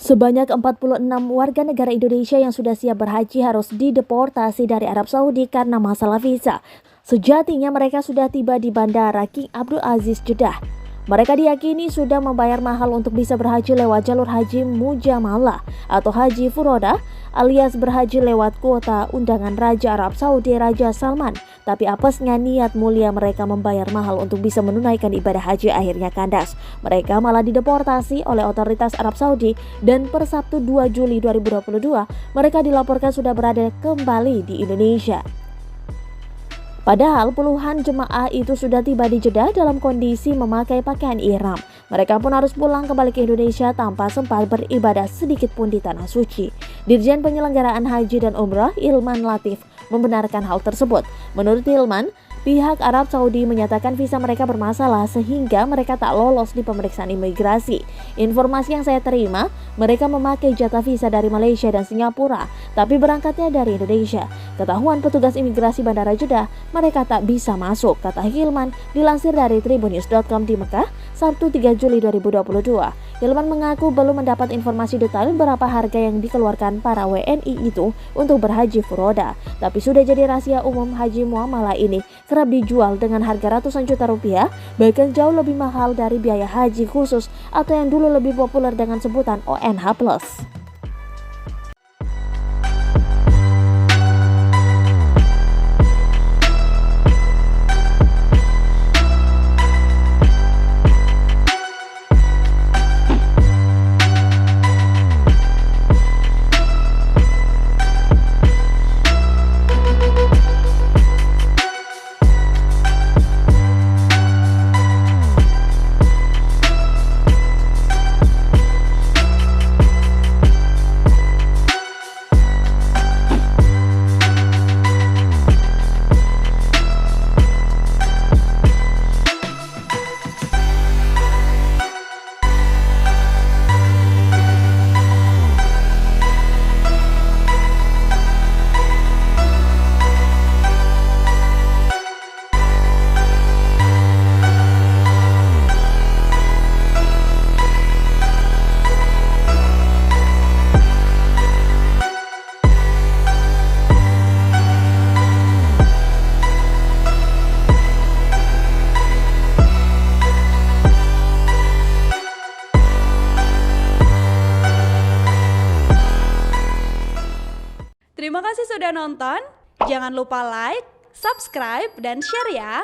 Sebanyak 46 warga negara Indonesia yang sudah siap berhaji harus dideportasi dari Arab Saudi karena masalah visa. Sejatinya mereka sudah tiba di Bandara King Abdul Aziz, Jeddah. Mereka diyakini sudah membayar mahal untuk bisa berhaji lewat jalur haji mujamalah atau haji furoda alias berhaji lewat kuota undangan Raja Arab Saudi Raja Salman. Tapi apesnya niat mulia mereka membayar mahal untuk bisa menunaikan ibadah haji akhirnya kandas. Mereka malah dideportasi oleh otoritas Arab Saudi dan per Sabtu 2 Juli 2022 mereka dilaporkan sudah berada kembali di Indonesia. Padahal puluhan jemaah itu sudah tiba di Jeddah dalam kondisi memakai pakaian ihram. Mereka pun harus pulang kembali ke Indonesia tanpa sempat beribadah sedikit pun di Tanah Suci. Dirjen Penyelenggaraan Haji dan Umrah Ilman Latif membenarkan hal tersebut. Menurut Ilman, pihak Arab Saudi menyatakan visa mereka bermasalah sehingga mereka tak lolos di pemeriksaan imigrasi. Informasi yang saya terima, mereka memakai jatah visa dari Malaysia dan Singapura, tapi berangkatnya dari Indonesia. Ketahuan petugas imigrasi Bandara Jeddah, mereka tak bisa masuk, kata Hilman, dilansir dari tribunnews.com di Mekah, Sabtu 3 Juli 2022. Hilman mengaku belum mendapat informasi detail berapa harga yang dikeluarkan para WNI itu untuk berhaji furoda, tapi sudah jadi rahasia umum haji muamalah ini kerap dijual dengan harga ratusan juta rupiah, bahkan jauh lebih mahal dari biaya haji khusus atau yang dulu lebih populer dengan sebutan ONH+. Terima kasih sudah nonton. Jangan lupa like, subscribe, dan share ya.